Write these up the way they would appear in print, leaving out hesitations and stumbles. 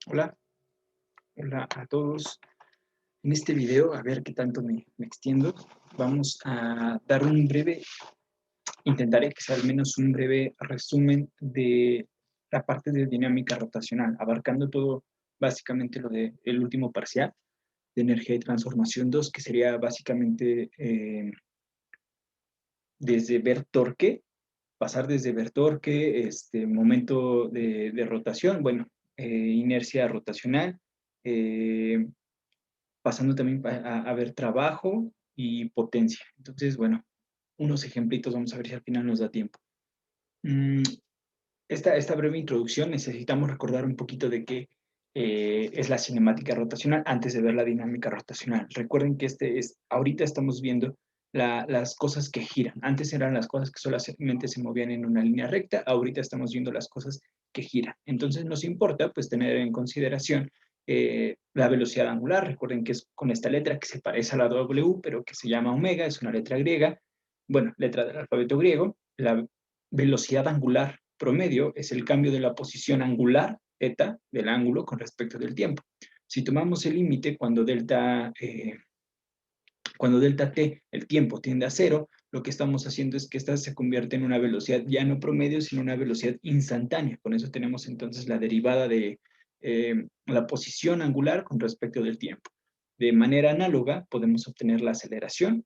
Hola, hola a todos. En este video, a ver qué tanto me extiendo, vamos a dar intentaré que sea al menos un breve resumen de la parte de dinámica rotacional, abarcando todo, básicamente lo del último parcial de energía y transformación 2, que sería básicamente desde ver torque, pasar desde ver torque, momento de rotación, bueno, inercia rotacional, eh, pasando también a ver trabajo y potencia. Entonces, bueno, unos ejemplitos, vamos a ver si al final nos da tiempo. Mm, esta breve introducción necesitamos recordar un poquito de qué es la cinemática rotacional antes de ver la dinámica rotacional. Recuerden que ahorita estamos viendo las cosas que giran. Antes eran las cosas que solamente se movían en una línea recta, ahorita estamos viendo las cosas que giran. Entonces nos importa pues tener en consideración la velocidad angular. Recuerden que es con esta letra que se parece a la W, pero que se llama omega, es una letra griega, bueno, letra del alfabeto griego. La velocidad angular promedio es el cambio de la posición angular, eta, del ángulo con respecto del tiempo. Si tomamos el límite cuando delta t, el tiempo tiende a cero, lo que estamos haciendo es que esta se convierte en una velocidad ya no promedio, sino una velocidad instantánea. Con eso tenemos entonces la derivada de la posición angular con respecto del tiempo. De manera análoga, podemos obtener la aceleración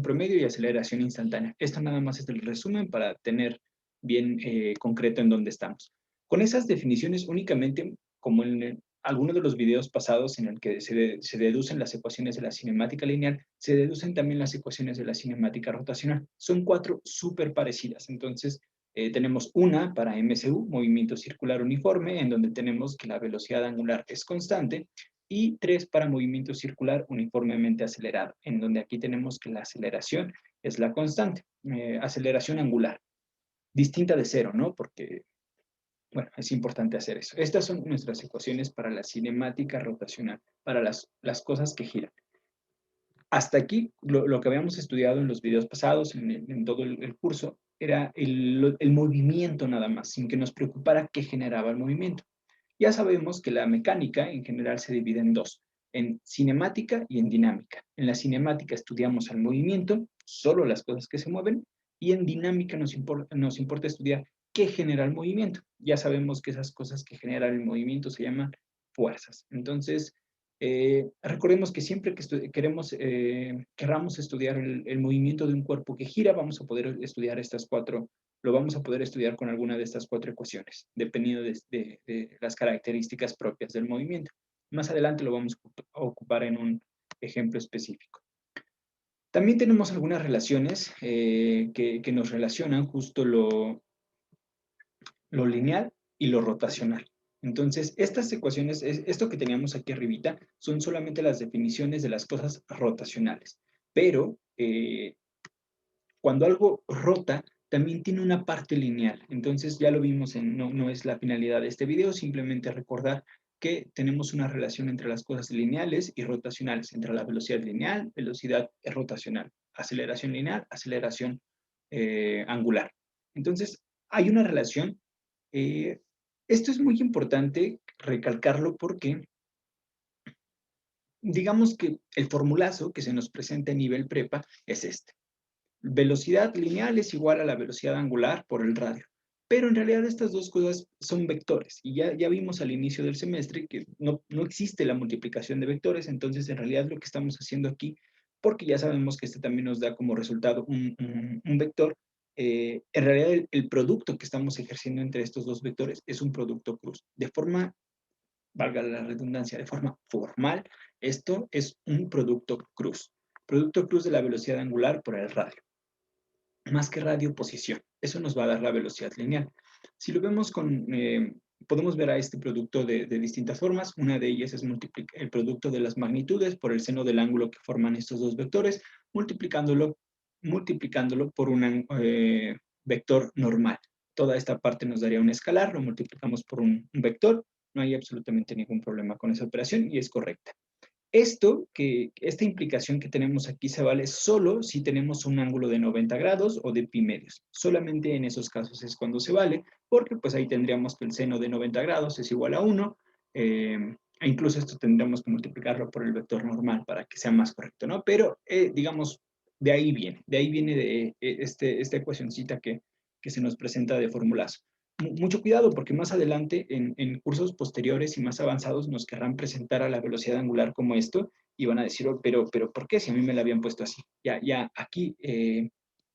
promedio y aceleración instantánea. Esto nada más es el resumen para tener bien concreto en dónde estamos. Con esas definiciones únicamente, como en algunos de los videos pasados en el que se deducen las ecuaciones de la cinemática lineal, se deducen también las ecuaciones de la cinemática rotacional. Son cuatro súper parecidas. Entonces, tenemos una para MCU, movimiento circular uniforme, en donde tenemos que la velocidad angular es constante, y tres para movimiento circular uniformemente acelerado, en donde aquí tenemos que la aceleración es la constante, aceleración angular, distinta de cero, ¿no? Porque bueno, es importante hacer eso. Estas son nuestras ecuaciones para la cinemática rotacional, para las cosas que giran. Hasta aquí, lo que habíamos estudiado en los videos pasados, en todo el curso, era el movimiento nada más, sin que nos preocupara qué generaba el movimiento. Ya sabemos que la mecánica en general se divide en dos, en cinemática y en dinámica. En la cinemática estudiamos el movimiento, solo las cosas que se mueven, y en dinámica nos importa estudiar qué genera el movimiento. Ya sabemos que esas cosas que generan el movimiento se llaman fuerzas. Entonces, recordemos que siempre que querramos estudiar el movimiento de un cuerpo que gira, vamos a poder estudiar lo vamos a poder estudiar con alguna de estas cuatro ecuaciones, dependiendo de las características propias del movimiento. Más adelante lo vamos a ocupar en un ejemplo específico. También tenemos algunas relaciones que nos relacionan justo lo lineal y lo rotacional. Entonces, estas ecuaciones, esto que teníamos aquí arribita, son solamente las definiciones de las cosas rotacionales. Pero cuando algo rota, también tiene una parte lineal. Entonces, ya lo vimos no es la finalidad de este video, simplemente recordar que tenemos una relación entre las cosas lineales y rotacionales, entre la velocidad lineal, velocidad rotacional, aceleración lineal, aceleración angular. Entonces, hay una relación. eh, Esto es muy importante recalcarlo porque digamos que el formulazo que se nos presenta a nivel prepa es este. Velocidad lineal es igual a la velocidad angular por el radio. Pero en realidad estas dos cosas son vectores. Y ya vimos al inicio del semestre que no existe la multiplicación de vectores. Entonces, en realidad lo que estamos haciendo aquí, porque ya sabemos que este también nos da como resultado un vector, en realidad el producto que estamos ejerciendo entre estos dos vectores es un producto cruz. De forma, valga la redundancia, de forma formal, esto es un producto cruz. Producto cruz de la velocidad angular por el radio más que radio, posición. Eso nos va a dar la velocidad lineal. Si lo vemos podemos ver a este producto de distintas formas. Una de ellas es el producto de las magnitudes por el seno del ángulo que forman estos dos vectores, multiplicándolo por un vector normal. Toda esta parte nos daría un escalar, lo multiplicamos por un vector, no hay absolutamente ningún problema con esa operación y es correcta. Esta implicación que tenemos aquí se vale solo si tenemos un ángulo de 90 grados o de pi medios. Solamente en esos casos es cuando se vale, porque pues ahí tendríamos que el seno de 90 grados es igual a 1 E incluso esto tendremos que multiplicarlo por el vector normal para que sea más correcto, ¿no? Pero, digamos, de ahí viene esta ecuacioncita que se nos presenta de formulazo. Mucho cuidado porque más adelante en cursos posteriores y más avanzados nos querrán presentar a la velocidad angular como esto y van a decir, oh, pero ¿por qué si a mí me la habían puesto así? Ya aquí,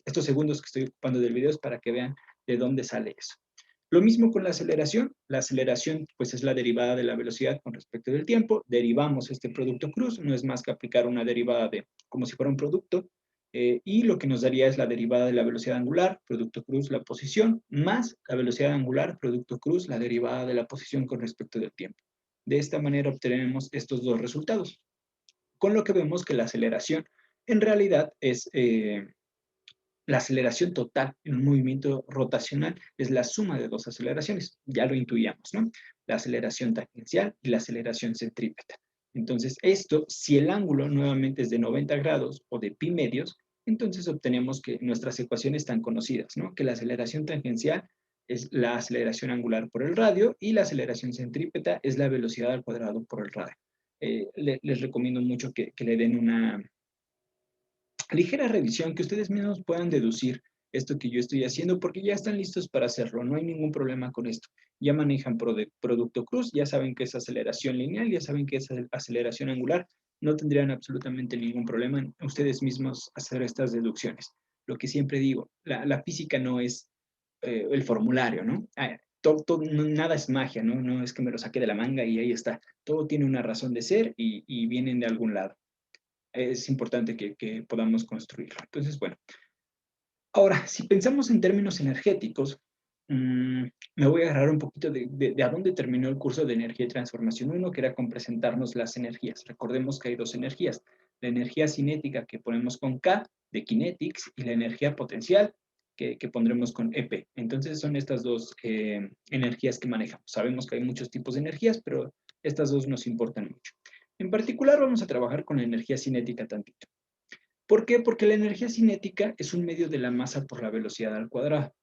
estos segundos que estoy ocupando del video es para que vean de dónde sale eso. Lo mismo con la aceleración pues es la derivada de la velocidad con respecto del tiempo, derivamos este producto cruz, no es más que aplicar una derivada de como si fuera un producto, y lo que nos daría es la derivada de la velocidad angular, producto cruz, la posición, más la velocidad angular, producto cruz, la derivada de la posición con respecto del tiempo. De esta manera obtenemos estos dos resultados, con lo que vemos que la aceleración en realidad es la aceleración total en un movimiento rotacional es la suma de dos aceleraciones, ya lo intuíamos, ¿no? La aceleración tangencial y la aceleración centrípeta. Entonces, esto, si el ángulo nuevamente es de 90 grados o de pi medios, entonces obtenemos que nuestras ecuaciones están conocidas, ¿no? Que la aceleración tangencial es la aceleración angular por el radio y la aceleración centrípeta es la velocidad al cuadrado por el radio. Les recomiendo mucho que le den una ligera revisión, que ustedes mismos puedan deducir esto que yo estoy haciendo, porque ya están listos para hacerlo, no hay ningún problema con esto. Ya manejan producto cruz, ya saben que es aceleración lineal, ya saben que es aceleración angular, no tendrían absolutamente ningún problema en ustedes mismos hacer estas deducciones. Lo que siempre digo, la física no es el formulario, ¿no? Nada es magia, ¿no? No es que me lo saque de la manga y ahí está. Todo tiene una razón de ser y vienen de algún lado. Es importante que podamos construirlo. Entonces, bueno, ahora, si pensamos en términos energéticos, me voy a agarrar un poquito de a dónde terminó el curso de energía y transformación 1, que era con presentarnos las energías. Recordemos que hay dos energías, la energía cinética que ponemos con K, de kinetics, y la energía potencial que pondremos con EP. Entonces, son estas dos energías que manejamos. Sabemos que hay muchos tipos de energías, pero estas dos nos importan mucho. En particular, vamos a trabajar con la energía cinética tantito. ¿Por qué? Porque la energía cinética es un medio de la masa por la velocidad al cuadrado.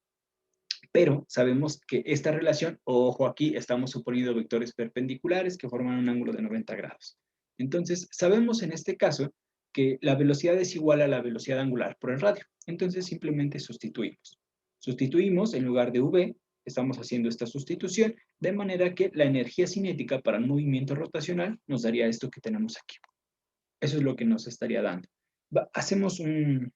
Pero sabemos que esta relación, ojo aquí, estamos suponiendo vectores perpendiculares que forman un ángulo de 90 grados. Entonces, sabemos en este caso que la velocidad es igual a la velocidad angular por el radio. Entonces, simplemente sustituimos. Sustituimos en lugar de V, estamos haciendo esta sustitución, de manera que la energía cinética para un movimiento rotacional nos daría esto que tenemos aquí. Eso es lo que nos estaría dando. Hacemos un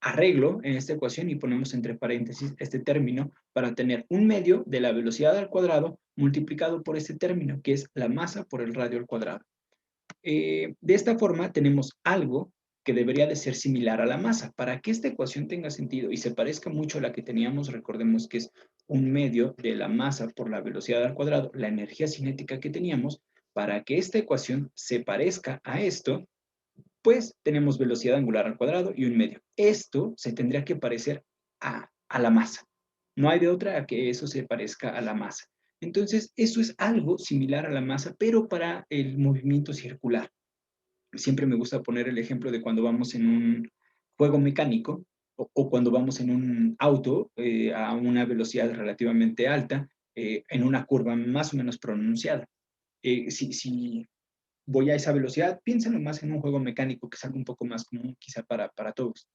arreglo en esta ecuación y ponemos entre paréntesis este término para tener un medio de la velocidad al cuadrado multiplicado por este término, que es la masa por el radio al cuadrado. De esta forma tenemos algo que debería de ser similar a la masa. Para que esta ecuación tenga sentido y se parezca mucho a la que teníamos, recordemos que es un medio de la masa por la velocidad al cuadrado, la energía cinética que teníamos, para que esta ecuación se parezca a esto, pues tenemos velocidad angular al cuadrado y un medio. Esto se tendría que parecer a la masa. No hay de otra a que eso se parezca a la masa. Entonces, eso es algo similar a la masa, pero para el movimiento circular. Siempre me gusta poner el ejemplo de cuando vamos en un juego mecánico o cuando vamos en un auto a una velocidad relativamente alta, en una curva más o menos pronunciada. Si voy a esa velocidad, piénsenlo más en un juego mecánico, que es algo un poco más común quizá para todos.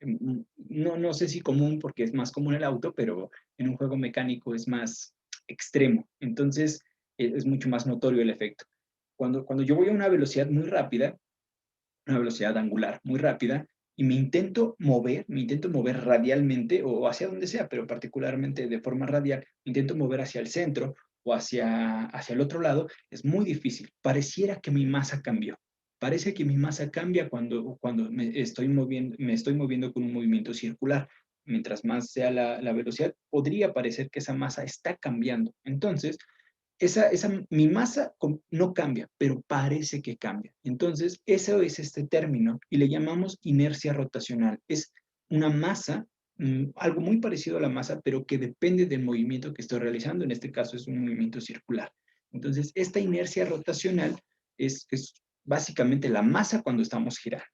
No sé si común porque es más común el auto, pero en un juego mecánico es más extremo. Entonces, es mucho más notorio el efecto. Cuando yo voy a una velocidad muy rápida, una velocidad angular muy rápida, y me intento mover radialmente o hacia donde sea, pero particularmente de forma radial, me intento mover hacia el centro o hacia el otro lado, es muy difícil. Pareciera que mi masa cambió. Parece que mi masa cambia cuando me estoy moviendo con un movimiento circular. Mientras más sea la velocidad, podría parecer que esa masa está cambiando. Entonces, mi masa no cambia, pero parece que cambia. Entonces, eso es este término y le llamamos inercia rotacional. Es una masa, algo muy parecido a la masa, pero que depende del movimiento que estoy realizando. En este caso es un movimiento circular. Entonces, esta inercia rotacional es básicamente la masa cuando estamos girando.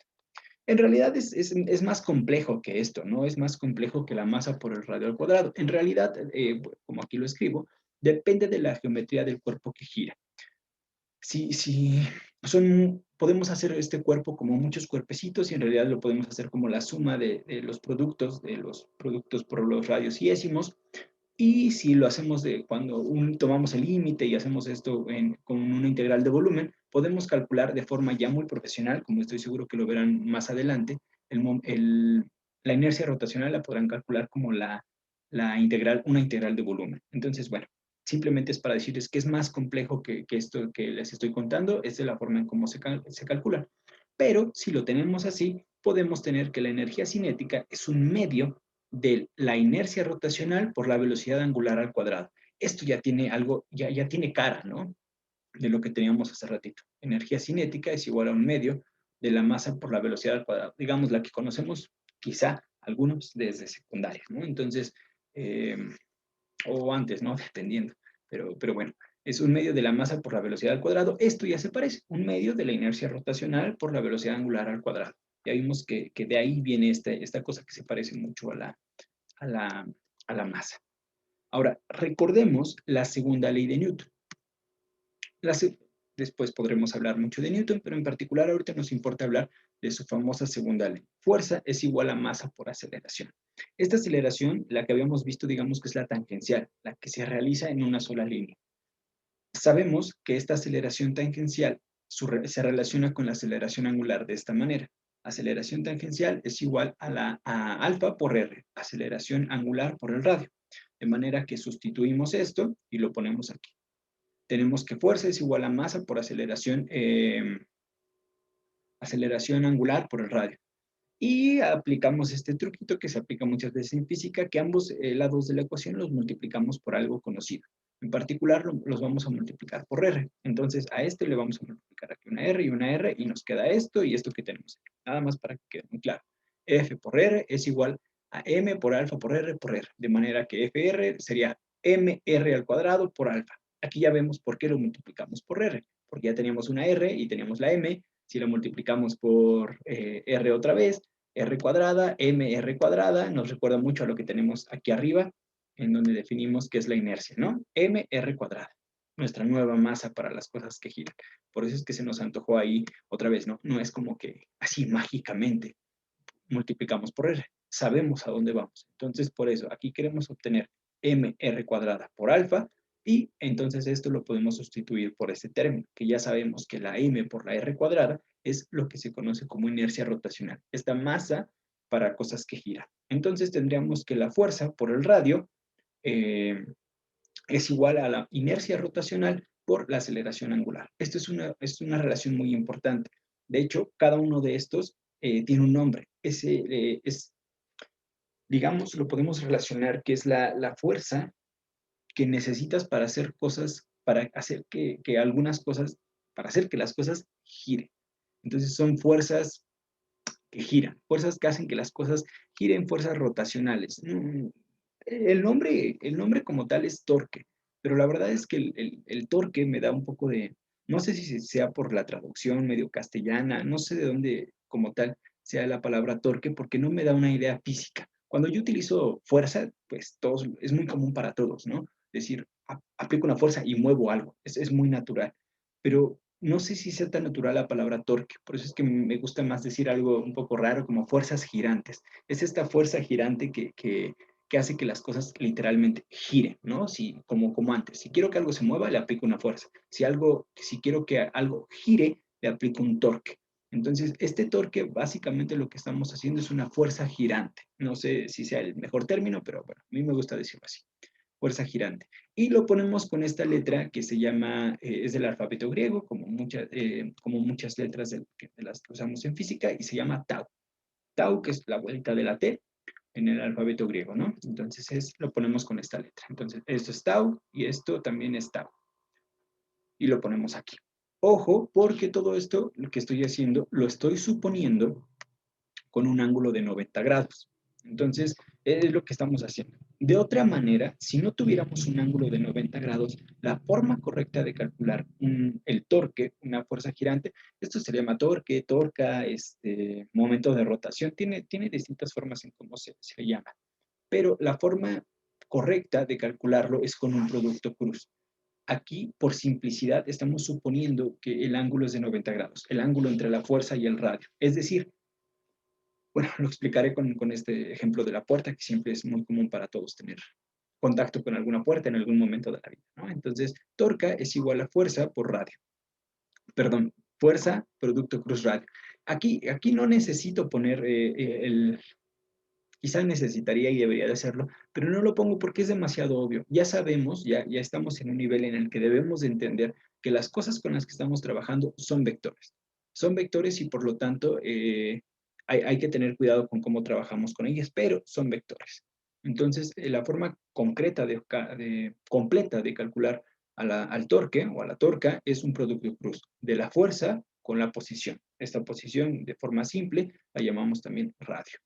En realidad es más complejo que esto, ¿no? Es más complejo que la masa por el radio al cuadrado. En realidad, como aquí lo escribo, Depende de la geometría del cuerpo que gira. Si podemos hacer este cuerpo como muchos cuerpecitos y en realidad lo podemos hacer como la suma de los productos por los radios y ésimos. Y si lo hacemos cuando tomamos el límite y hacemos esto con una integral de volumen, podemos calcular de forma ya muy profesional, como estoy seguro que lo verán más adelante, la inercia rotacional la podrán calcular como una integral de volumen. Entonces, bueno, simplemente es para decirles que es más complejo que esto que les estoy contando, esta es la forma en cómo se calcula. Pero si lo tenemos así, podemos tener que la energía cinética es un medio de la inercia rotacional por la velocidad angular al cuadrado. Esto ya tiene algo, ya tiene cara, ¿no? De lo que teníamos hace ratito. Energía cinética es igual a un medio de la masa por la velocidad al cuadrado. Digamos, la que conocemos quizá algunos desde secundaria, ¿no? Entonces, eh, o antes, ¿no? Dependiendo. Pero bueno, es un medio de la masa por la velocidad al cuadrado. Esto ya se parece, un medio de la inercia rotacional por la velocidad angular al cuadrado. Ya vimos que de ahí viene esta cosa que se parece mucho a la, a la masa. Ahora, recordemos la segunda ley de Newton. Después podremos hablar mucho de Newton, pero en particular ahorita nos importa hablar de su famosa segunda ley. Fuerza es igual a masa por aceleración. Esta aceleración, la que habíamos visto, digamos que es la tangencial, la que se realiza en una sola línea. Sabemos que esta aceleración tangencial se relaciona con la aceleración angular de esta manera. Aceleración tangencial es igual a alfa por r, aceleración angular por el radio. De manera que sustituimos esto y lo ponemos aquí. Tenemos que fuerza es igual a masa por aceleración angular por el radio. Y aplicamos este truquito que se aplica muchas veces en física, que ambos lados de la ecuación los multiplicamos por algo conocido. En particular, los vamos a multiplicar por R. Entonces, a este le vamos a multiplicar aquí una R y nos queda esto y esto que tenemos aquí. Nada más para que quede muy claro. F por R es igual a M por alfa por R por R. De manera que FR sería MR al cuadrado por alfa. Aquí ya vemos por qué lo multiplicamos por R. Porque ya teníamos una R y teníamos la M. Si lo multiplicamos por R otra vez, R cuadrada, MR cuadrada, nos recuerda mucho a lo que tenemos aquí arriba, en donde definimos qué es la inercia, ¿no? MR cuadrada, nuestra nueva masa para las cosas que giran. Por eso es que se nos antojó ahí otra vez, ¿no? No es como que así mágicamente multiplicamos por R, sabemos a dónde vamos. Entonces, por eso, aquí queremos obtener MR cuadrada por alfa, y entonces esto lo podemos sustituir por este término, que ya sabemos que la M por la R cuadrada es lo que se conoce como inercia rotacional, esta masa para cosas que giran. Entonces tendríamos que la fuerza por el radio es igual a la inercia rotacional por la aceleración angular. Esto es una relación muy importante. De hecho, cada uno de estos tiene un nombre. Digamos, lo podemos relacionar que es la fuerza que necesitas para hacer cosas, para hacer que algunas cosas, para hacer que las cosas giren. Entonces son fuerzas que giran, fuerzas que hacen que las cosas giren, fuerzas rotacionales. El nombre como tal es torque, pero la verdad es que el torque me da un poco de, no sé si sea por la traducción medio castellana, no sé de dónde como tal sea la palabra torque, porque no me da una idea física. Cuando yo utilizo fuerza, pues es muy común para todos, ¿no? Es decir, aplico una fuerza y muevo algo, es muy natural, pero no sé si sea tan natural la palabra torque, por eso es que me gusta más decir algo un poco raro como fuerzas girantes. Es esta fuerza girante que hace que las cosas literalmente giren, ¿no? Como antes, si quiero que algo se mueva, le aplico una fuerza. Si quiero que algo gire, le aplico un torque. Entonces, este torque, básicamente lo que estamos haciendo es una fuerza girante. No sé si sea el mejor término, pero bueno, a mí me gusta decirlo así. Fuerza girante. Y lo ponemos con esta letra que se llama, es del alfabeto griego, como muchas letras de las que usamos en física, y se llama tau. Tau, que es la vuelta de la T en el alfabeto griego, ¿no? Entonces lo ponemos con esta letra. Entonces, esto es tau y esto también es tau. Y lo ponemos aquí. Ojo, porque todo esto, lo que estoy haciendo, lo estoy suponiendo con un ángulo de 90 grados. Entonces, es lo que estamos haciendo. De otra manera, si no tuviéramos un ángulo de 90 grados, la forma correcta de calcular el torque, una fuerza girante, esto se llama torque, torca, momento de rotación, tiene distintas formas en cómo se llama. Pero la forma correcta de calcularlo es con un producto cruz. Aquí, por simplicidad, estamos suponiendo que el ángulo es de 90 grados, el ángulo entre la fuerza y el radio. Es decir, bueno, lo explicaré con este ejemplo de la puerta, que siempre es muy común para todos tener contacto con alguna puerta en algún momento de la vida, ¿no? Entonces, torca es igual a fuerza por radio. Perdón, fuerza, producto cruz radio. Aquí no necesito poner quizá necesitaría y debería de hacerlo, pero no lo pongo porque es demasiado obvio. Ya sabemos, ya estamos en un nivel en el que debemos de entender que las cosas con las que estamos trabajando son vectores. Son vectores y por lo tanto hay que tener cuidado con cómo trabajamos con ellas, pero son vectores. Entonces, la forma concreta completa de calcular al torque o a la torca es un producto cruz de la fuerza con la posición. Esta posición, de forma simple, la llamamos también radio.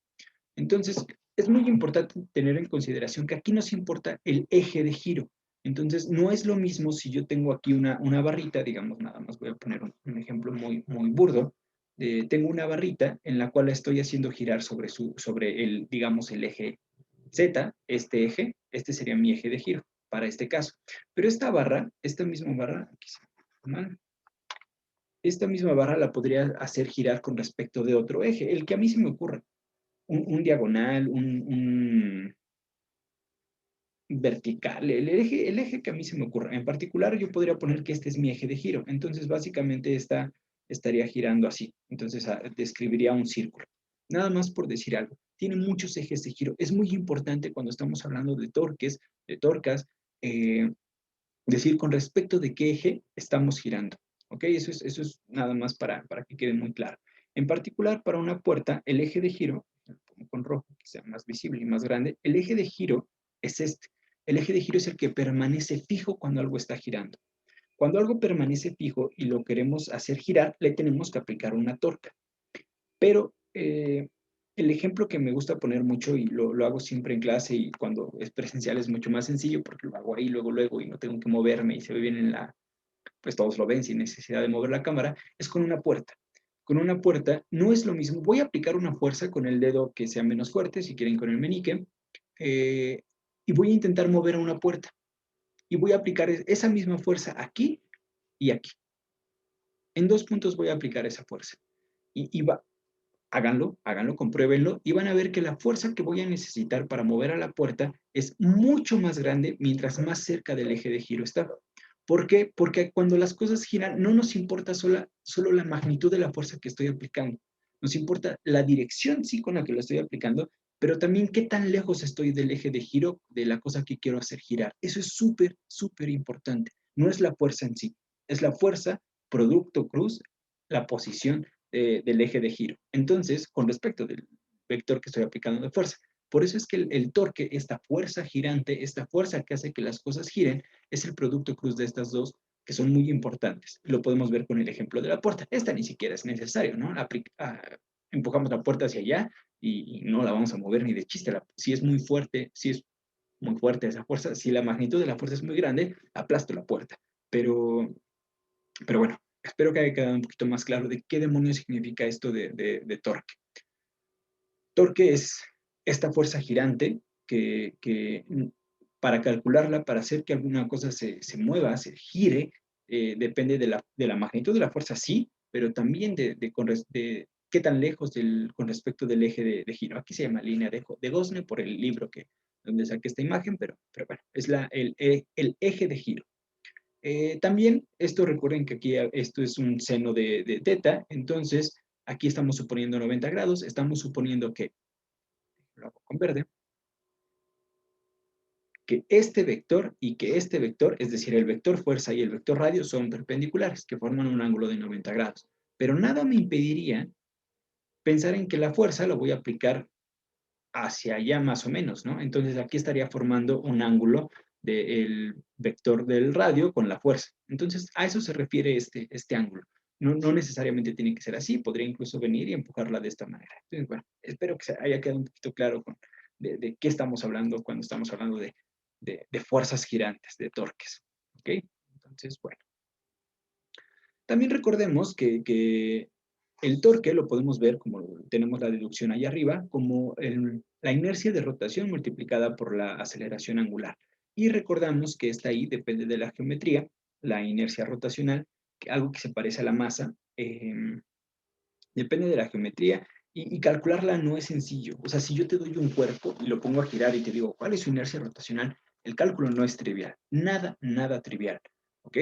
Entonces, es muy importante tener en consideración que aquí nos importa el eje de giro. Entonces, no es lo mismo si yo tengo aquí una barrita, digamos, nada más voy a poner un ejemplo muy burdo. Tengo una barrita en la cual estoy haciendo girar sobre el, digamos, el eje Z, este eje, este sería mi eje de giro para este caso. Pero esta barra, esta misma barra, aquí se me mal, esta misma barra la podría hacer girar con respecto de otro eje, el que a mí se me ocurra un diagonal, un vertical, el eje que a mí se me ocurre. En particular, yo podría poner que este es mi eje de giro. Entonces, básicamente, estaría girando así. Entonces, describiría un círculo. Nada más por decir algo. Tiene muchos ejes de giro. Es muy importante cuando estamos hablando de torques, de torcas, decir con respecto de qué eje estamos girando. ¿Ok? Eso es nada más para que quede muy claro. En particular, para una puerta, el eje de giro, con rojo, que sea más visible y más grande, el eje de giro es este. El eje de giro es el que permanece fijo cuando algo está girando. Cuando algo permanece fijo y lo queremos hacer girar, le tenemos que aplicar una torca. Pero el ejemplo que me gusta poner mucho y lo hago siempre en clase y cuando es presencial es mucho más sencillo porque lo hago ahí luego y no tengo que moverme y se ve bien pues todos lo ven sin necesidad de mover la cámara, es con una puerta. Con una puerta no es lo mismo. Voy a aplicar una fuerza con el dedo que sea menos fuerte, si quieren con el meñique, eh, y voy a intentar mover a una puerta. Y voy a aplicar esa misma fuerza aquí y aquí. En 2 puntos voy a aplicar esa fuerza. Y háganlo, compruébenlo y van a ver que la fuerza que voy a necesitar para mover a la puerta es mucho más grande mientras más cerca del eje de giro está. ¿Por qué? Porque cuando las cosas giran no nos importa solo la magnitud de la fuerza que estoy aplicando. Nos importa la dirección, sí, con la que lo estoy aplicando, pero también qué tan lejos estoy del eje de giro de la cosa que quiero hacer girar. Eso es súper importante. No es la fuerza en sí, es la fuerza, producto cruz, la posición del eje de giro. Entonces, con respecto del vector que estoy aplicando de fuerza, por eso es que el torque, esta fuerza girante, esta fuerza que hace que las cosas giren, es el producto cruz de estas dos que son muy importantes. Lo podemos ver con el ejemplo de la puerta. Esta ni siquiera es necesario, ¿no? Empujamos la puerta hacia allá y no la vamos a mover ni de chiste. Si es muy fuerte, si es muy fuerte esa fuerza, si la magnitud de la fuerza es muy grande, aplasto la puerta. Pero bueno, espero que haya quedado un poquito más claro de qué demonios significa esto de torque. Torque es esta fuerza girante que para calcularla, para hacer que alguna cosa se mueva, se gire, depende de la magnitud de la fuerza, sí, pero también de qué tan lejos con respecto del eje de giro. Aquí se llama línea de Gauss por el libro donde saqué esta imagen, pero bueno, es el eje de giro. También, esto recuerden que aquí esto es un seno de teta, entonces aquí estamos suponiendo 90 grados, estamos suponiendo que, lo hago con verde, que este vector y que este vector, es decir, el vector fuerza y el vector radio son perpendiculares, que forman un ángulo de 90 grados. Pero nada me impediría pensar en que la fuerza la voy a aplicar hacia allá más o menos, ¿no? Entonces aquí estaría formando un ángulo del vector del radio con la fuerza. Entonces a eso se refiere este ángulo. No necesariamente tiene que ser así, podría incluso venir y empujarla de esta manera. Entonces, bueno, espero que se haya quedado un poquito claro de qué estamos hablando cuando estamos hablando de fuerzas girantes, de torques. ¿Ok? Entonces, bueno. También recordemos que El torque lo podemos ver, como tenemos la deducción ahí arriba, como la inercia de rotación multiplicada por la aceleración angular. Y recordamos que esta ahí depende de la geometría, la inercia rotacional, algo que se parece a la masa, depende de la geometría y calcularla no es sencillo. O sea, si yo te doy un cuerpo y lo pongo a girar y te digo, ¿cuál es su inercia rotacional? El cálculo no es trivial, nada, nada trivial. ¿Ok?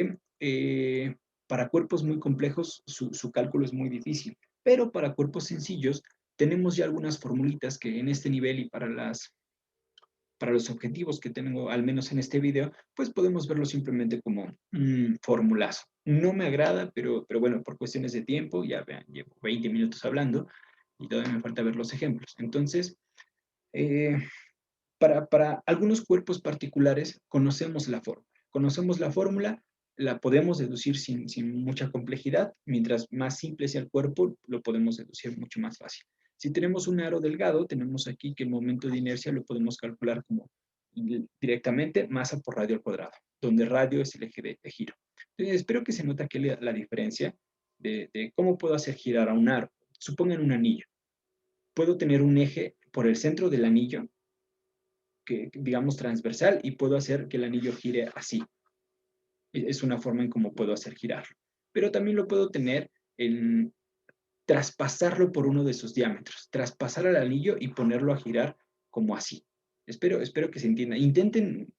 Para cuerpos muy complejos, su cálculo es muy difícil, pero para cuerpos sencillos tenemos ya algunas formulitas que en este nivel y para los objetivos que tengo, al menos en este video, pues podemos verlo simplemente como un formulazo. No me agrada, pero bueno, por cuestiones de tiempo, ya vean, llevo 20 minutos hablando y todavía me falta ver los ejemplos. Entonces, eh, para algunos cuerpos particulares conocemos la fórmula. Conocemos la fórmula, la podemos deducir sin mucha complejidad. Mientras más simple sea el cuerpo, lo podemos deducir mucho más fácil. Si tenemos un aro delgado, tenemos aquí que el momento de inercia lo podemos calcular como directamente masa por radio al cuadrado, donde radio es el eje de giro. Entonces, espero que se note aquí la diferencia de cómo puedo hacer girar a un aro. Supongan un anillo. Puedo tener un eje por el centro del anillo que, digamos, transversal y puedo hacer que el anillo gire así. Es una forma en cómo puedo hacer girarlo. Pero también lo puedo tener en traspasarlo por uno de sus diámetros, traspasar al anillo y ponerlo a girar como así. Espero que se entienda. Intenten,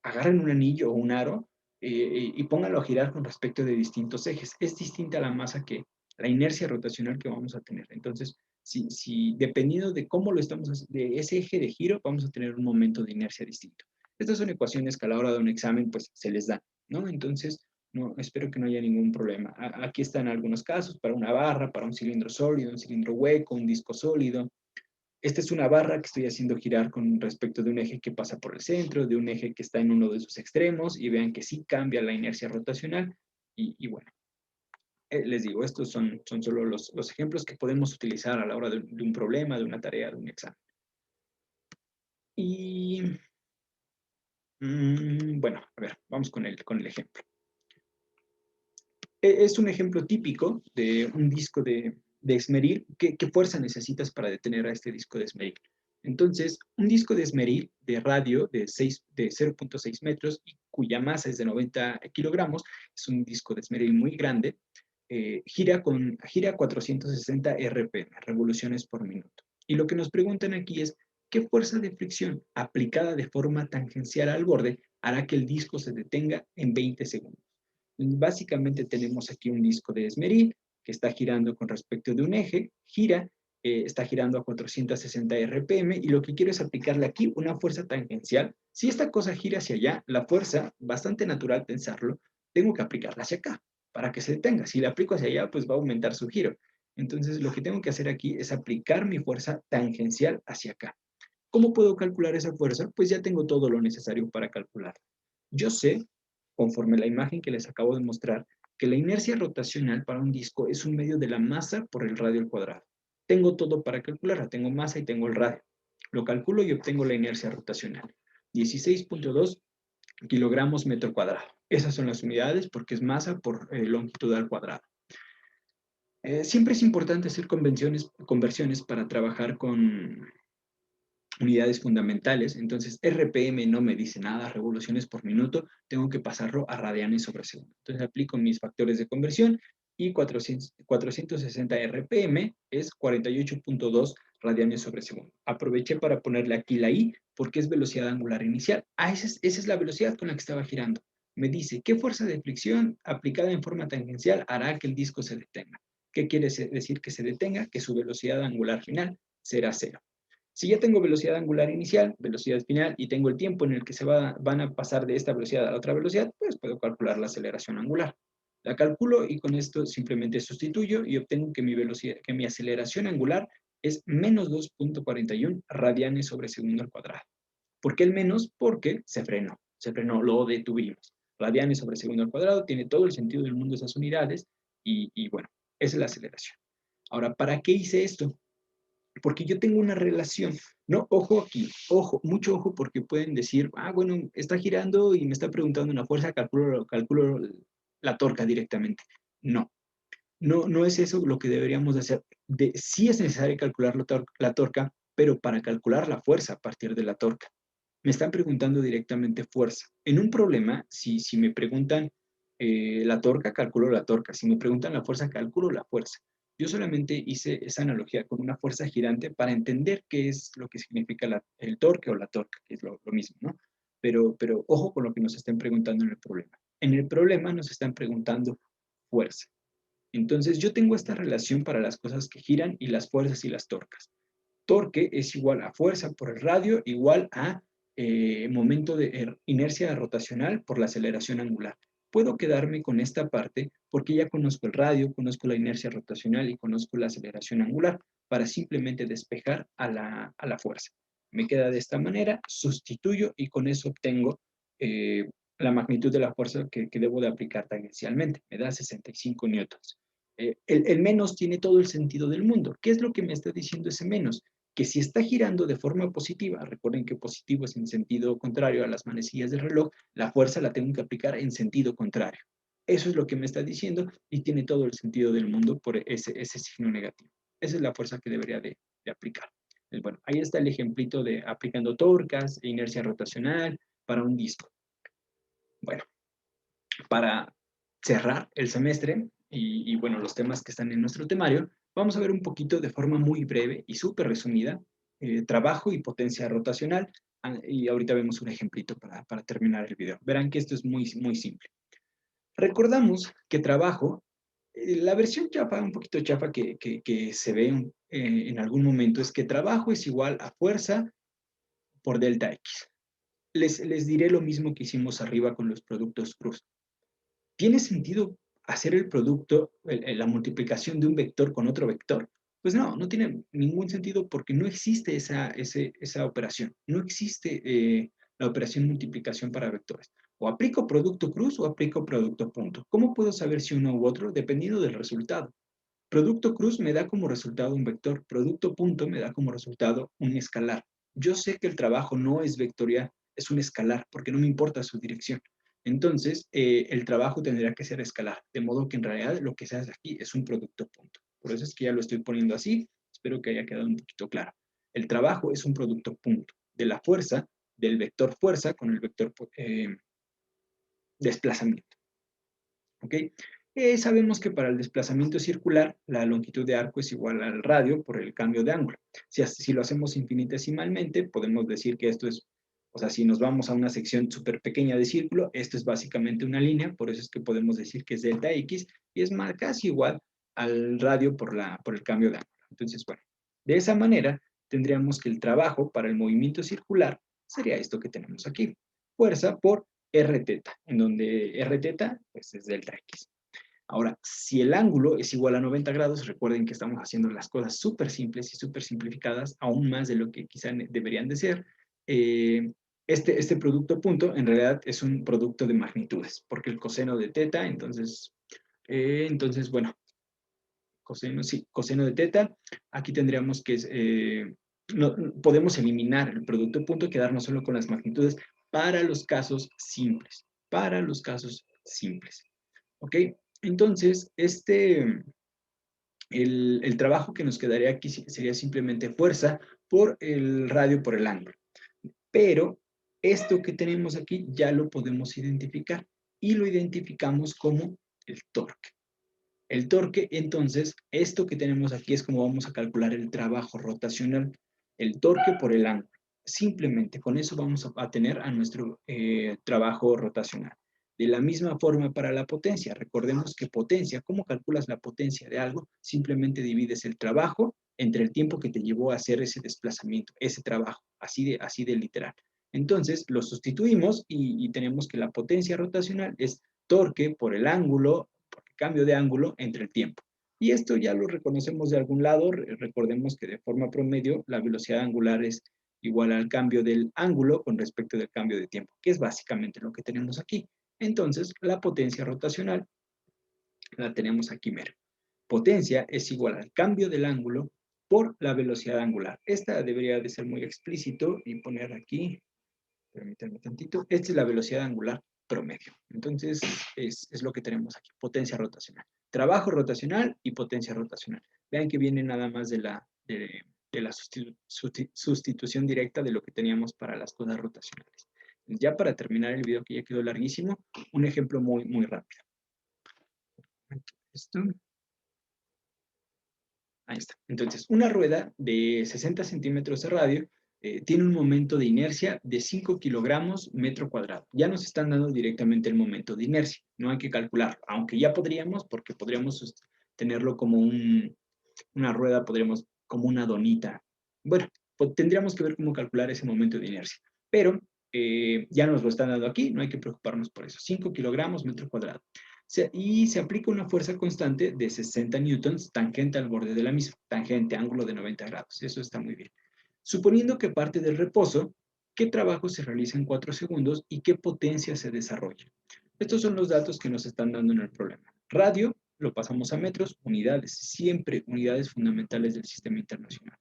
agarren un anillo o un aro y pónganlo a girar con respecto de distintos ejes. Es distinta la masa que la inercia rotacional que vamos a tener. Entonces, si dependiendo de cómo lo estamos haciendo, de ese eje de giro, vamos a tener un momento de inercia distinto. Estas son ecuaciones que a la hora de un examen, pues, se les dan, ¿no? Entonces, no, espero que no haya ningún problema. Aquí están algunos casos para una barra, para un cilindro sólido, un cilindro hueco, un disco sólido. Esta es una barra que estoy haciendo girar con respecto de un eje que pasa por el centro, de un eje que está en uno de sus extremos, y vean que sí cambia la inercia rotacional. Y bueno, les digo, estos son solo los ejemplos que podemos utilizar a la hora de un problema, de una tarea, de un examen. Y bueno, a ver, vamos con el ejemplo. Es un ejemplo típico de un disco de esmeril. ¿Qué fuerza necesitas para detener a este disco de esmeril? Entonces, un disco de esmeril de radio de 0.6 metros y cuya masa es de 90 kilogramos, es un disco de esmeril muy grande, gira 460 RPM, revoluciones por minuto. Y lo que nos preguntan aquí es, ¿qué fuerza de fricción aplicada de forma tangencial al borde hará que el disco se detenga en 20 segundos? Básicamente tenemos aquí un disco de esmeril que está girando con respecto de un eje, está girando a 460 RPM y lo que quiero es aplicarle aquí una fuerza tangencial. Si esta cosa gira hacia allá, la fuerza, bastante natural pensarlo, tengo que aplicarla hacia acá para que se detenga. Si la aplico hacia allá, pues va a aumentar su giro. Entonces lo que tengo que hacer aquí es aplicar mi fuerza tangencial hacia acá. ¿Cómo puedo calcular esa fuerza? Pues ya tengo todo lo necesario para calcularla. Yo sé, conforme la imagen que les acabo de mostrar, que la inercia rotacional para un disco es un medio de la masa por el radio al cuadrado. Tengo todo para calcularla, tengo masa y tengo el radio. Lo calculo y obtengo la inercia rotacional. 16.2 kilogramos metro cuadrado. Esas son las unidades porque es masa por longitud al cuadrado. Siempre es importante hacer conversiones para trabajar con unidades fundamentales. Entonces, RPM no me dice nada, revoluciones por minuto, tengo que pasarlo a radianes sobre segundo. Entonces, aplico mis factores de conversión y 460 RPM es 48.2 radianes sobre segundo. Aproveché para ponerle aquí la I porque es velocidad angular inicial. Esa es la velocidad con la que estaba girando. Me dice, ¿qué fuerza de fricción aplicada en forma tangencial hará que el disco se detenga? ¿Qué quiere decir que se detenga? Que su velocidad angular final será cero. Si ya tengo velocidad angular inicial, velocidad final y tengo el tiempo en el que van a pasar de esta velocidad a la otra velocidad, pues puedo calcular la aceleración angular. La calculo y con esto simplemente sustituyo y obtengo que mi aceleración angular es menos 2.41 radianes sobre segundo al cuadrado. ¿Por qué el menos? Porque se frenó, lo detuvimos. Radianes sobre segundo al cuadrado tiene todo el sentido del mundo esas unidades y bueno, esa es la aceleración. Ahora, ¿para qué hice esto? Porque yo tengo una relación, ¿no? Ojo aquí, ojo, mucho ojo porque pueden decir, bueno, está girando y me está preguntando una fuerza, calculo la torca directamente. No. No es eso lo que deberíamos de hacer. Sí es necesario calcular la torca, pero para calcular la fuerza a partir de la torca. Me están preguntando directamente fuerza. En un problema, si me preguntan la torca, calculo la torca. Si me preguntan la fuerza, calculo la fuerza. Yo solamente hice esa analogía con una fuerza girante para entender qué es lo que significa el torque o la torca, que es lo mismo, ¿no? Pero ojo con lo que nos estén preguntando en el problema. En el problema nos están preguntando fuerza. Entonces yo tengo esta relación para las cosas que giran y las fuerzas y las torcas. Torque es igual a fuerza por el radio igual a momento de inercia rotacional por la aceleración angular. Puedo quedarme con esta parte porque ya conozco el radio, conozco la inercia rotacional y conozco la aceleración angular para simplemente despejar a la fuerza. Me queda de esta manera, sustituyo y con eso obtengo la magnitud de la fuerza que debo de aplicar tangencialmente. Me da 65 newtons. El menos tiene todo el sentido del mundo. ¿Qué es lo que me está diciendo ese menos? Que si está girando de forma positiva, recuerden que positivo es en sentido contrario a las manecillas del reloj, la fuerza la tengo que aplicar en sentido contrario. Eso es lo que me está diciendo y tiene todo el sentido del mundo por ese signo negativo. Esa es la fuerza que debería de aplicar. Bueno, ahí está el ejemplito de aplicando torcas e inercia rotacional para un disco. Bueno, para cerrar el semestre bueno, los temas que están en nuestro temario, vamos a ver un poquito de forma muy breve y súper resumida trabajo y potencia rotacional. Y ahorita vemos un ejemplito para terminar el video. Verán que esto es muy, muy simple. Recordamos que trabajo, la versión chafa, un poquito chafa que se ve en algún momento es que trabajo es igual a fuerza por delta X. Les diré lo mismo que hicimos arriba con los productos cruz. ¿Tiene sentido hacer el producto, la multiplicación de un vector con otro vector? Pues no tiene ningún sentido porque no existe esa operación. No existe la operación multiplicación para vectores. O aplico producto cruz o aplico producto punto. ¿Cómo puedo saber si uno u otro? Dependiendo del resultado. Producto cruz me da como resultado un vector. Producto punto me da como resultado un escalar. Yo sé que el trabajo no es vectorial, es un escalar porque no me importa su dirección. Entonces, el trabajo tendría que ser escalar, de modo que en realidad lo que se hace aquí es un producto punto. Por eso es que ya lo estoy poniendo así, espero que haya quedado un poquito claro. El trabajo es un producto punto de la fuerza, del vector fuerza con el vector desplazamiento. ¿Ok? Sabemos que para el desplazamiento circular, la longitud de arco es igual al radio por el cambio de ángulo. Si lo hacemos infinitesimalmente, podemos decir que esto es, o sea, si nos vamos a una sección súper pequeña de círculo, esto es básicamente una línea, por eso es que podemos decir que es delta X, y es casi igual al radio por el cambio de ángulo. Entonces, bueno, de esa manera tendríamos que el trabajo para el movimiento circular sería esto que tenemos aquí. Fuerza por r teta, en donde r teta pues, es delta X. Ahora, si el ángulo es igual a 90 grados, recuerden que estamos haciendo las cosas súper simples y súper simplificadas, aún más de lo que quizá deberían de ser. Este producto punto en realidad es un producto de magnitudes, porque el coseno de teta, entonces bueno, coseno de teta, aquí tendríamos que, no, podemos eliminar el producto punto y quedarnos solo con las magnitudes para los casos simples, ¿ok? Entonces, el trabajo que nos quedaría aquí sería simplemente fuerza por el radio por el ángulo. Pero esto que tenemos aquí ya lo podemos identificar y lo identificamos como el torque. El torque, entonces, esto que tenemos aquí es como vamos a calcular el trabajo rotacional, el torque por el ángulo. Simplemente con eso vamos a tener a nuestro trabajo rotacional. De la misma forma para la potencia. Recordemos que potencia, ¿cómo calculas la potencia de algo? Simplemente divides el trabajo entre el tiempo que te llevó a hacer ese desplazamiento, ese trabajo, así de literal. Entonces, lo sustituimos y tenemos que la potencia rotacional es torque por el ángulo, cambio de ángulo entre el tiempo. Y esto ya lo reconocemos de algún lado. Recordemos que de forma promedio la velocidad angular es igual al cambio del ángulo con respecto del cambio de tiempo, que es básicamente lo que tenemos aquí. Entonces, la potencia rotacional la tenemos aquí mero. Potencia es igual al cambio del ángulo por la velocidad angular. Esta debería de ser muy explícito y poner aquí, permítanme tantito, esta es la velocidad angular promedio. Entonces, es lo que tenemos aquí, potencia rotacional. Trabajo rotacional y potencia rotacional. Vean que viene nada más de la sustitución directa de lo que teníamos para las cosas rotacionales. Ya para terminar el video, que ya quedó larguísimo, un ejemplo muy, muy rápido. Esto. Ahí está. Entonces, una rueda de 60 centímetros de radio tiene un momento de inercia de 5 kilogramos metro cuadrado. Ya nos están dando directamente el momento de inercia. No hay que calcularlo, aunque ya podríamos, porque podríamos tenerlo como una rueda, podríamos como una donita. Bueno, pues tendríamos que ver cómo calcular ese momento de inercia. Pero ya nos lo están dando aquí, no hay que preocuparnos por eso. 5 kilogramos metro cuadrado. Y se aplica una fuerza constante de 60 newtons tangente al borde de la misma, tangente, ángulo de 90 grados. Eso está muy bien. Suponiendo que parte del reposo, ¿qué trabajo se realiza en 4 segundos y qué potencia se desarrolla? Estos son los datos que nos están dando en el problema. Radio, lo pasamos a metros, unidades, siempre unidades fundamentales del sistema internacional.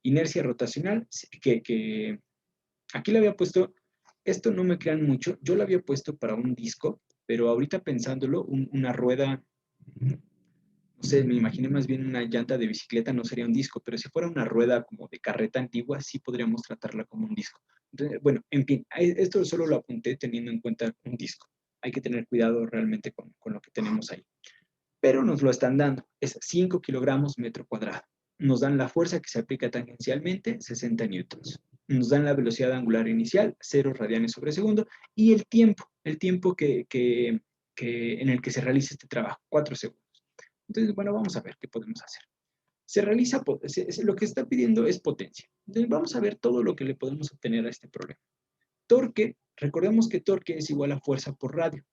Inercia rotacional, que aquí le había puesto, esto no me crean mucho, yo lo había puesto para un disco, pero ahorita pensándolo, una rueda, no sé, me imaginé más bien una llanta de bicicleta, no sería un disco, pero si fuera una rueda como de carreta antigua, sí podríamos tratarla como un disco. Entonces, bueno, en fin, esto solo lo apunté teniendo en cuenta un disco. Hay que tener cuidado realmente con lo que tenemos ahí. Pero nos lo están dando, es 5 kilogramos metro cuadrado. Nos dan la fuerza que se aplica tangencialmente, 60 newtons. Nos dan la velocidad angular inicial, 0 radianes sobre segundo, y el tiempo en el que se realiza este trabajo, 4 segundos. Entonces, bueno, vamos a ver qué podemos hacer. Se realiza, lo que está pidiendo es potencia. Entonces, vamos a ver todo lo que le podemos obtener a este problema. Torque, recordemos que torque es igual a fuerza por radio,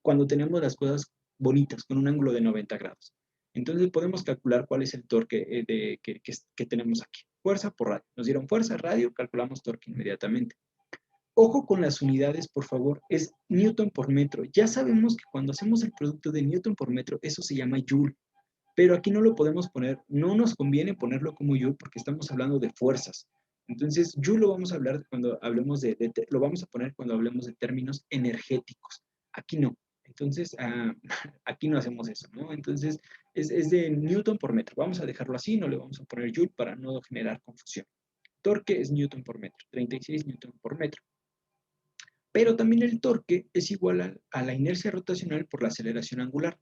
cuando tenemos las cosas bonitas, con un ángulo de 90 grados. Entonces podemos calcular cuál es el torque que tenemos aquí. Fuerza por radio. Nos dieron fuerza, radio, calculamos torque inmediatamente. Ojo con las unidades, por favor, es Newton por metro. Ya sabemos que cuando hacemos el producto de Newton por metro, eso se llama Joule. Pero aquí no lo podemos poner, no nos conviene ponerlo como Joule porque estamos hablando de fuerzas. Entonces, Joule lo vamos a hablar cuando hablemos lo vamos a poner cuando hablemos de términos energéticos. Aquí no. Entonces, aquí no hacemos eso, ¿no? Entonces, es de Newton por metro. Vamos a dejarlo así, no le vamos a poner Joule para no generar confusión. Torque es Newton por metro, 36 Newton por metro. Pero también el torque es igual a la inercia rotacional por la aceleración angular.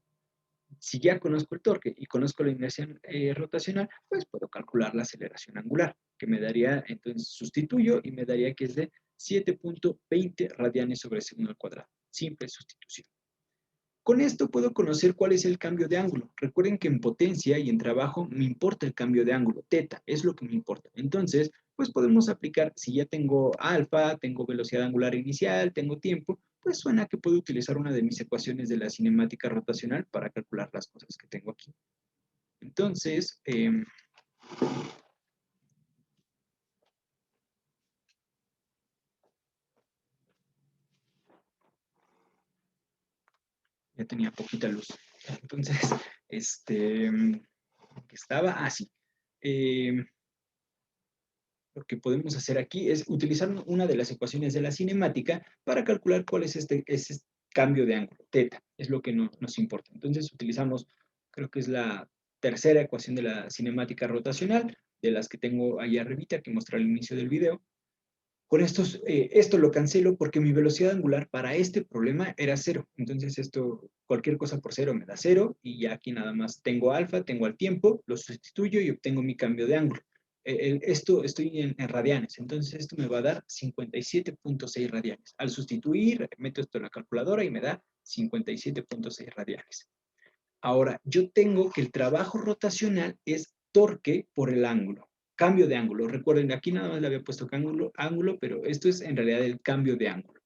Si ya conozco el torque y conozco la inercia rotacional, pues puedo calcular la aceleración angular, que me daría, entonces sustituyo y me daría que es de 7.20 radianes sobre segundo al cuadrado. Simple sustitución. Con esto puedo conocer cuál es el cambio de ángulo. Recuerden que en potencia y en trabajo me importa el cambio de ángulo. Teta es lo que me importa. Entonces, pues podemos aplicar, si ya tengo alfa, tengo velocidad angular inicial, tengo tiempo, pues suena que puedo utilizar una de mis ecuaciones de la cinemática rotacional para calcular las cosas que tengo aquí. Entonces, ya tenía poquita luz. Entonces, ¿qué estaba? Ah, sí. Lo que podemos hacer aquí es utilizar una de las ecuaciones de la cinemática para calcular cuál es este cambio de ángulo, teta, es lo que nos importa. Entonces utilizamos, creo que es la tercera ecuación de la cinemática rotacional, de las que tengo ahí arribita que mostré al inicio del video. Con esto lo cancelo porque mi velocidad angular para este problema era 0. Entonces cualquier cosa por 0 me da 0 y ya aquí nada más tengo alfa, tengo al tiempo, lo sustituyo y obtengo mi cambio de ángulo. Esto estoy en radianes, entonces esto me va a dar 57.6 radianes. Al sustituir, meto esto en la calculadora y me da 57.6 radianes. Ahora, yo tengo que el trabajo rotacional es torque por el ángulo. Cambio de ángulo. Recuerden, aquí nada más le había puesto ángulo, pero esto es en realidad el cambio de ángulo.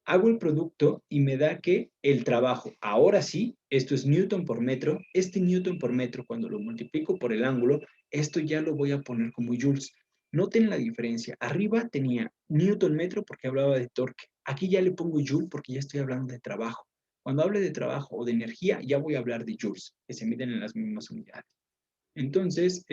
Hago el producto y me da que el trabajo, ahora sí, esto es Newton por metro. Este Newton por metro, cuando lo multiplico por el ángulo, esto ya lo voy a poner como joules. Noten la diferencia. Arriba tenía Newton metro porque hablaba de torque. Aquí ya le pongo joule porque ya estoy hablando de trabajo. Cuando hable de trabajo o de energía, ya voy a hablar de joules, que se miden en las mismas unidades. Entonces,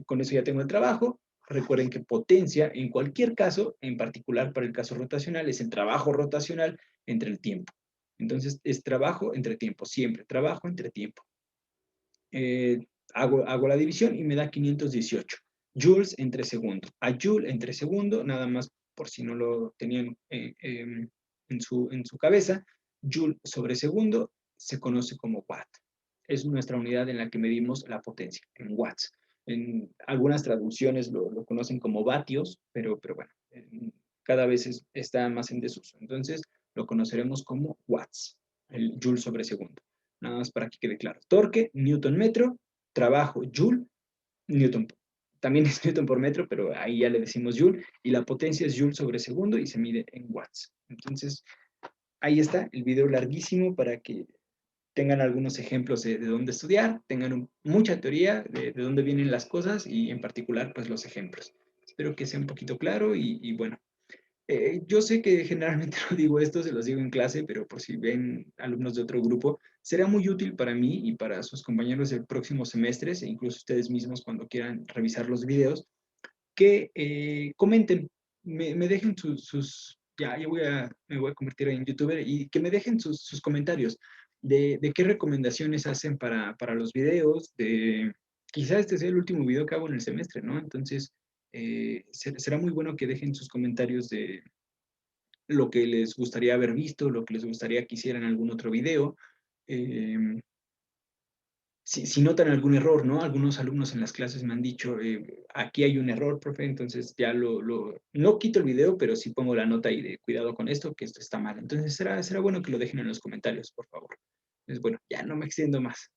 con eso ya tengo el trabajo. Recuerden que potencia, en cualquier caso, en particular para el caso rotacional, es el trabajo rotacional entre el tiempo. Entonces, es trabajo entre tiempo, siempre, trabajo entre tiempo. Hago la división y me da 518 joules entre segundo. A joule entre segundo, nada más por si no lo tenían en su cabeza, joule sobre segundo se conoce como watt. Es nuestra unidad en la que medimos la potencia, en watts. En algunas traducciones lo conocen como vatios, pero bueno, cada vez está más en desuso. Entonces, lo conoceremos como watts, el joule sobre segundo. Nada más para que quede claro. Torque, newton metro, trabajo, joule, newton. También es newton por metro, pero ahí ya le decimos joule. Y la potencia es joule sobre segundo y se mide en watts. Entonces, ahí está el video larguísimo para que tengan algunos ejemplos de dónde estudiar, tengan mucha teoría de dónde vienen las cosas y en particular, pues los ejemplos. Espero que sea un poquito claro y bueno, yo sé que generalmente no digo esto, se los digo en clase, pero por si ven alumnos de otro grupo, será muy útil para mí y para sus compañeros de próximos semestres e incluso ustedes mismos cuando quieran revisar los videos, que comenten, me dejen ya me voy a convertir en youtuber y que me dejen sus comentarios de qué recomendaciones hacen para los videos, quizás este sea el último video que hago en el semestre, ¿no? Entonces, será muy bueno que dejen sus comentarios de lo que les gustaría haber visto, lo que les gustaría que hiciera en algún otro video. Eh, si notan algún error, ¿no? Algunos alumnos en las clases me han dicho, aquí hay un error, profe, entonces ya no quito el video, pero sí pongo la nota ahí de cuidado con esto, que esto está mal. Entonces será bueno que lo dejen en los comentarios, por favor. Entonces, bueno, ya no me extiendo más.